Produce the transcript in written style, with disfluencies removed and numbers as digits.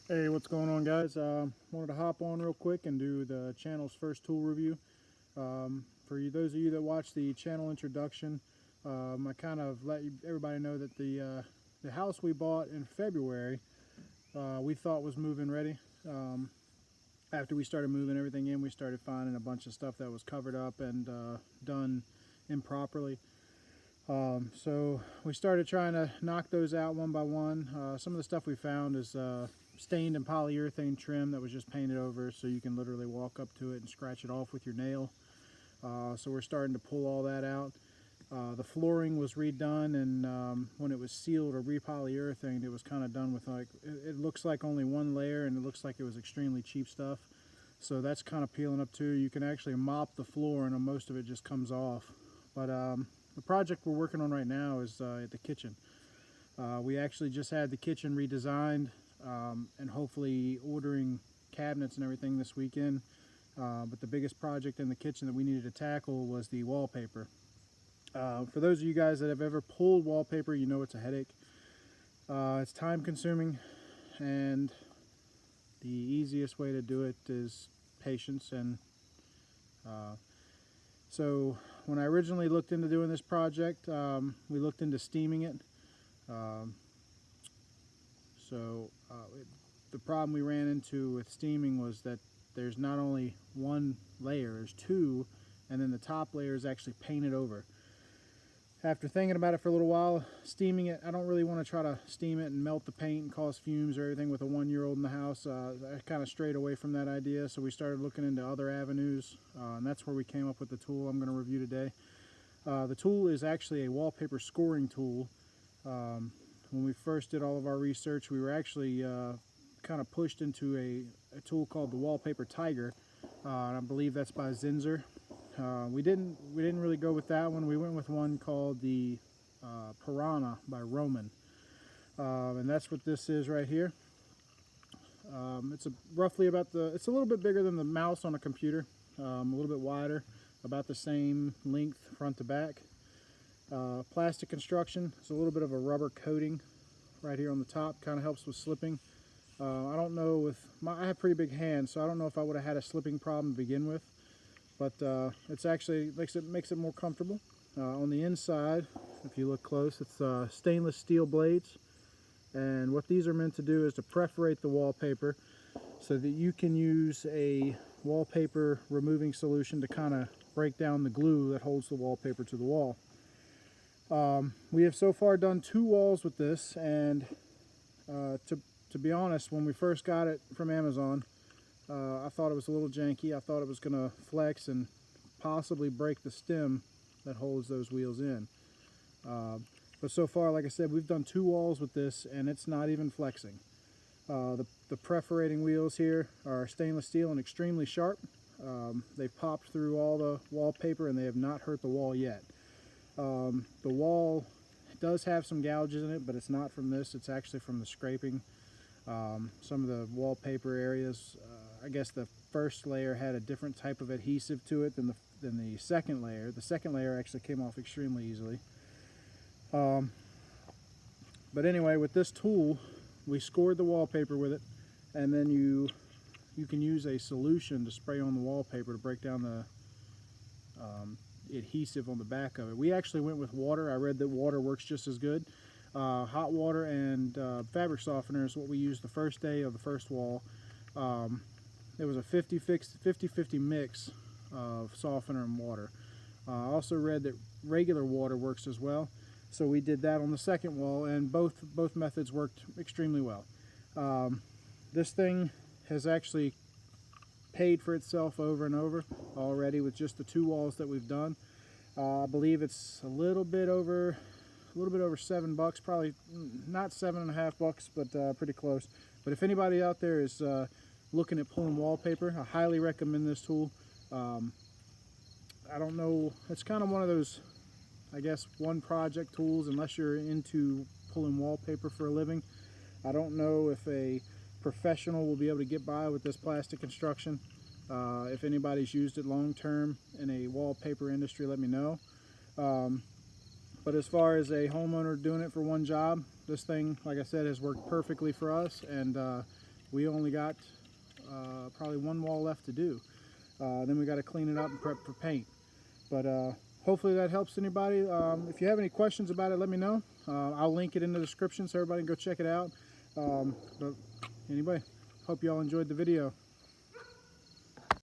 Hey, what's going on, guys? Wanted to hop on real quick and do the channel's first tool review. For you, those of you that watched the channel introduction, I kind of let everybody know that the house we bought in February we thought was move-in ready. After we started moving everything in, we started finding a bunch of stuff that was covered up and done improperly. So we started trying to knock those out one by one. Some of the stuff we found is stained and polyurethane trim that was just painted over, so you can literally walk up to it and scratch it off with your nail. So we're starting to pull all that out. The flooring was redone, and when it was sealed or repolyurethane, it was kind of done with it looks like only one layer, and it looks like it was extremely cheap stuff. So that's kind of peeling up too. You can actually mop the floor and most of it just comes off. But the project we're working on right now is at the kitchen. We actually just had the kitchen redesigned and hopefully ordering cabinets and everything this weekend. But the biggest project in the kitchen that we needed to tackle was the wallpaper. For those of you guys that have ever pulled wallpaper, you know it's a headache. It's time consuming, and the easiest way to do it is patience. And so when I originally looked into doing this project, we looked into steaming it. The problem we ran into with steaming was that there's not only one layer, there's two, and then the top layer is actually painted over. After thinking about it for a little while, steaming it, I don't really want to try to steam it and melt the paint and cause fumes or everything with a 1-year-old in the house. I kind of strayed away from that idea, so we started looking into other avenues, and that's where we came up with the tool I'm going to review today. The tool is actually a wallpaper scoring tool. When we first did all of our research, we were actually kind of pushed into a tool called the Wallpaper Tiger. I believe that's by Zinsser. We didn't really go with that one. We went with one called the Piranha by Roman, and that's what this is right here. It's roughly it's a little bit bigger than the mouse on a computer, a little bit wider, about the same length front to back. Plastic construction. It's a little bit of a rubber coating right here on the top, kind of helps with slipping. I don't know I have pretty big hands, so I don't know if I would have had a slipping problem to begin with, but it's actually makes it more comfortable. On the inside, if you look close, it's stainless steel blades, and what these are meant to do is to perforate the wallpaper so that you can use a wallpaper removing solution to kind of break down the glue that holds the wallpaper to the wall. We have so far done 2 walls with this, and to be honest, when we first got it from Amazon, I thought it was a little janky. I thought it was going to flex and possibly break the stem that holds those wheels in. But so far, like I said, we've done 2 walls with this, and it's not even flexing. The perforating wheels here are stainless steel and extremely sharp. They've popped through all the wallpaper, and they have not hurt the wall yet. The wall does have some gouges in it, but it's not from this. It's actually from the scraping. Some of the wallpaper areas, I guess the first layer had a different type of adhesive to it than the second layer. The second layer actually came off extremely easily. But anyway, with this tool, we scored the wallpaper with it, and then you can use a solution to spray on the wallpaper to break down the adhesive on the back of it. We actually went with water. I read that water works just as good. Hot water and fabric softener is what we used the first day of the first wall. It was a 50-50 mix of softener and water. I also read that regular water works as well, so we did that on the second wall, and both methods worked extremely well. This thing has actually paid for itself over and over already with just the 2 walls that we've done. I believe it's a little bit over $7, probably not $7.50, but pretty close. But if anybody out there is looking at pulling wallpaper, I highly recommend this tool. I don't know, it's kind of one of those, I guess, one project tools unless you're into pulling wallpaper for a living. I don't know if a professional will be able to get by with this plastic construction. If anybody's used it long term in a wallpaper industry, let me know. But as far as a homeowner doing it for one job, this thing, like I said, has worked perfectly for us, and We only got probably one wall left to do. Then we got to clean it up and prep for paint. But hopefully that helps anybody. If you have any questions about it, let me know. I'll link it in the description so everybody can go check it out. But anyway, hope you all enjoyed the video.